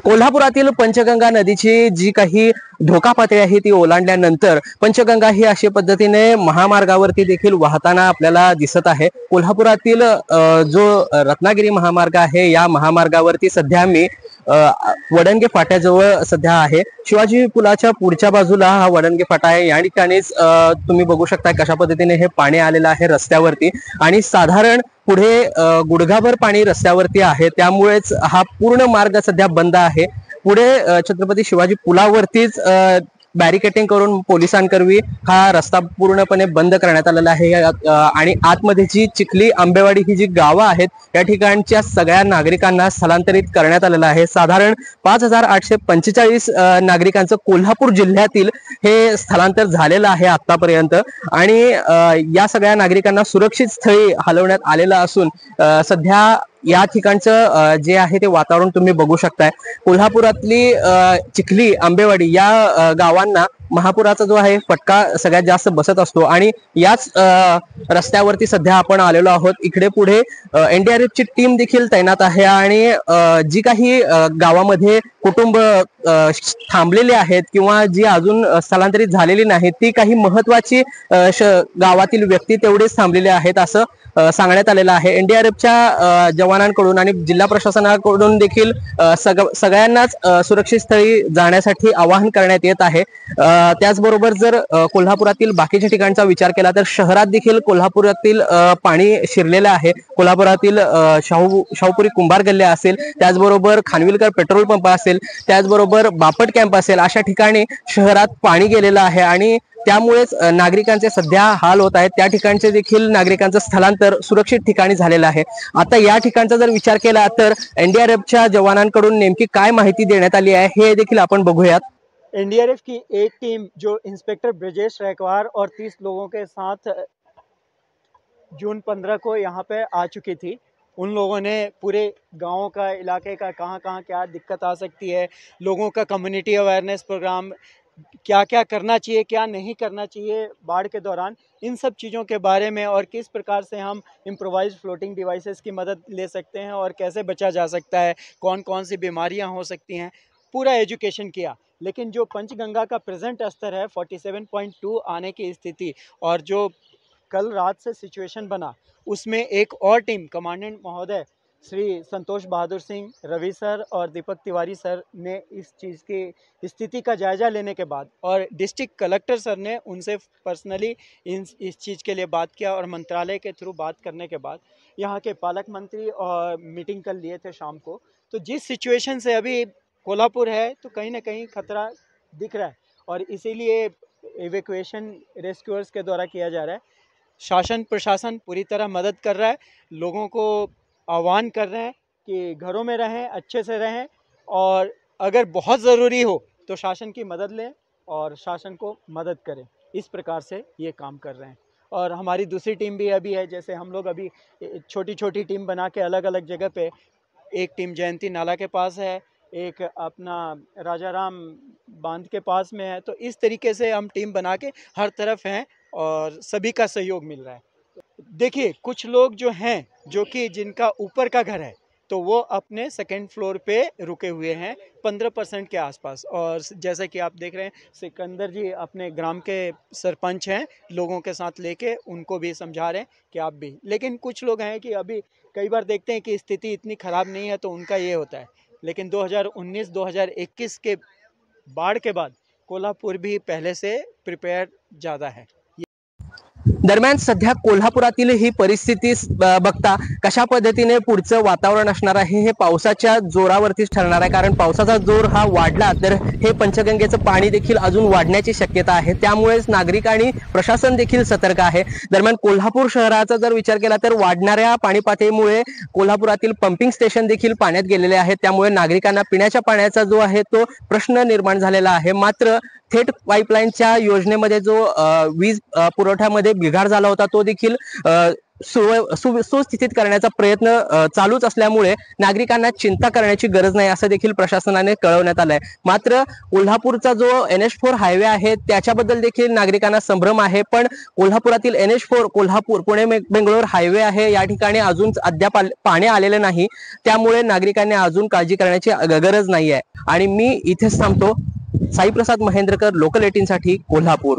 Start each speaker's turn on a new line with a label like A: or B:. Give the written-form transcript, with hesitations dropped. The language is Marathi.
A: कोल्हापुरातील पंचगंगा नदीची जी काही धोका पातळी आहे ती ओलांडल्यानंतर पंचगंगा ही अशा पद्धतीने महामार्गावरती देखील वाहताना आपल्याला दिसत आहे। कोल्हापुरातील जो रत्नागिरी महामार्ग आहे या महामार्गावरती सध्या मी वडणगे फाट्याजवळ सध्या आहे। शिवाजी पुलाच्या पुढच्या बाजूला हा वडणगे फाटा आहे। या ठिकाणीच तुम्ही बघू शकता कशा पद्धतीने हे पाणी आलेलं आहे रस्त्यावरती आणि साधारण पुढे गुडघाभर पाणी रस्त्यावरती आहे, त्यामुळेच हा पूर्ण मार्ग सध्या बंद आहे। पुढे छत्रपती शिवाजी पुलावरतीच बॅरिकेटिंग करून पोलिसांकरवी हा रस्ता पूर्णपणे बंद करण्यात आलेला आहे आणि आतमध्ये जी चिखली आंबेवाडी ही जी गावं आहेत या ठिकाणच्या सगळ्या नागरिकांना स्थलांतरित करण्यात आलेलं आहे। साधारण 5845 नागरिकांचं कोल्हापूर जिल्ह्यातील हे स्थलांतर झालेलं आहे आतापर्यंत आणि या सगळ्या नागरिकांना सुरक्षित स्थळी हलवण्यात आलेलं असून सध्या या ठिकाणचं जे आहे ते वातावरण तुम्ही बघू शकताय। कोल्हापुरातली चिखली आंबेवाडी या गावांना महापुराचा जो आहे फटका सगळ्यात जास्त बसत असतो आणि याच रस्त्यावरती सध्या आपण आलेलो आहोत। इकडे पुढे एनडीआरएफची टीम देखील तैनात आहे आणि जी काही गावामध्ये कुटुंब थांबलेले आहेत किंवा जी अजून स्थलांतरित झालेली नाहीत ती काही महत्वाची गावातील व्यक्ती तेवढेच थांबलेले आहेत असं सांगण्यात आलेलं आहे। एनडीआरएफच्या जवानांकडून आणि जिल्हा प्रशासनाकडून देखील सगळ्यांनाच सुरक्षित स्थळी जाण्यासाठी आवाहन करण्यात येत आहे। त्याचबरोबर जर कोल्हापुरातील बाकीच्या ठिकाणचा विचार केला तर शहरात देखील कोल्हापुरातील पाणी शिरलेलं आहे। कोल्हापुरातील शाहूपुरी कुंभार गल्ल्या असेल, त्याचबरोबर खानविलकर पेट्रोल पंप असेल, त्याचबरोबर बापट कॅम्प असेल, अशा ठिकाणी शहरात पाणी गेलेलं आहे आणि त्यामुळेच नागरिकांचे सध्या हाल होत आहेत। त्या ठिकाणचे देखील नागरिकांचं स्थलांतर सुरक्षित ठिकाणी झालेलं आहे। आता या ठिकाणचा जर विचार केला तर एनडीआरएफच्या जवानांकडून नेमकी काय माहिती देण्यात आली आहे हे देखील आपण बघूयात।
B: एनडीआरएफ की एक टीम जो इंस्पेक्टर ब्रजेश रैकवार और 30 लोगों के साथ जून 15 को यहाँ पे आ चुकी थी। उन लोगों ने पूरे गाँव का, इलाके का कहाँ कहाँ क्या दिक्कत आ सकती है, लोगों का कम्युनिटी अवेयरनेस प्रोग्राम, क्या क्या करना चाहिए क्या नहीं करना चाहिए बाढ़ के दौरान, इन सब चीज़ों के बारे में और किस प्रकार से हम इम्प्रोवाइज फ्लोटिंग डिवाइसेस की मदद ले सकते हैं और कैसे बचा जा सकता है, कौन कौन सी बीमारियां हो सकती हैं, पूरा एजुकेशन किया। लेकिन जो पंचगंगा का प्रेजेंट स्तर है 47.2 आने की स्थिति और जो कल रात से सिचुएशन बना उसमें एक और टीम कमांडेंट महोदय श्री संतोष बहादुर सिंह, रवि सर और दीपक तिवारी सर ने इस चीज़ की स्थिति का जायज़ा लेने के बाद और डिस्ट्रिक्ट कलेक्टर सर ने उनसे पर्सनली इस चीज़ के लिए बात किया और मंत्रालय के थ्रू बात करने के बाद यहाँ के पालक मंत्री और मीटिंग कर लिए थे शाम को। तो जिस सिचुएशन से अभी कोल्हापुर है तो कहीं ना कहीं खतरा दिख रहा है और इसीलिए एवेक्यूएशन रेस्क्यूअर्स के द्वारा किया जा रहा है। शासन प्रशासन पूरी तरह मदद कर रहा है, लोगों को आह्वान कर रहे हैं कि घरों में रहें, अच्छे से रहें और अगर बहुत ज़रूरी हो तो शासन की मदद लें और शासन को मदद करें। इस प्रकार से ये काम कर रहे हैं और हमारी दूसरी टीम भी अभी है, जैसे हम लोग अभी छोटी छोटी टीम बना के अलग अलग जगह पे, एक टीम जयंती नाला के पास है, एक अपना राजाराम बांध के पास में है। तो इस तरीके से हम टीम बना के हर तरफ हैं और सभी का सहयोग मिल रहा है। देखिए कुछ लोग जो हैं जो कि जिनका ऊपर का घर है तो वो अपने सेकंड फ्लोर पे रुके हुए हैं 15% के आसपास और जैसे कि आप देख रहे हैं सिकंदर जी अपने ग्राम के सरपंच हैं, लोगों के साथ लेके उनको भी समझा रहे हैं कि आप भी, लेकिन कुछ लोग हैं कि अभी कई बार देखते हैं कि स्थिति इतनी ख़राब नहीं है तो उनका ये होता है। लेकिन 2019-2021 के बाढ़ के बाद कोल्हापुर भी पहले से प्रिपेयर ज़्यादा है।
A: दरम्यान सध्या कोल्हापुरातील ही परिस्थिती बघता कशा पद्धतीने पुढचं वातावरण असणार आहे हे पावसाच्या जोरावरतीच ठरणार आहे। कारण पावसाचा जोर हा वाढला तर हे पंचगंगेचं पाणी देखील अजून वाढण्याची शक्यता आहे, त्यामुळेच नागरिक आणि प्रशासन देखील सतर्क आहे। दरम्यान कोल्हापूर शहराचा जर विचार केला तर वाढणाऱ्या पाणी पातळीमुळे कोल्हापुरातील पंपिंग स्टेशन देखील पाण्यात गेलेले आहेत, त्यामुळे नागरिकांना पिण्याच्या पाण्याचा जो आहे तो प्रश्न निर्माण झालेला आहे। मात्र थेट पाईपलाईनच्या योजनेमध्ये जो वीज पुरवठ्यामध्ये बिघाड झाला होता तो देखील सुस्थितीत करण्याचा प्रयत्न चालूच असल्यामुळे नागरिकांना चिंता करण्याची गरज नाही असं देखील प्रशासनाने कळवण्यात आलंय. मात्र कोल्हापूरचा जो NH4 हायवे आहे त्याच्याबद्दल देखील नागरिकांना संभ्रम आहे, पण कोल्हापुरातील NH4 कोल्हापूर पुणे बेंगळूर हायवे आहे या ठिकाणी अजून अद्याप पाणी आलेलं नाही, त्यामुळे नागरिकांनी अजून काळजी करण्याची गरज नाही आहे. आणि मी इथेच थांबतो. साईप्रसाद महेंद्रकर, लोकल 18 साठी कोल्हापूर.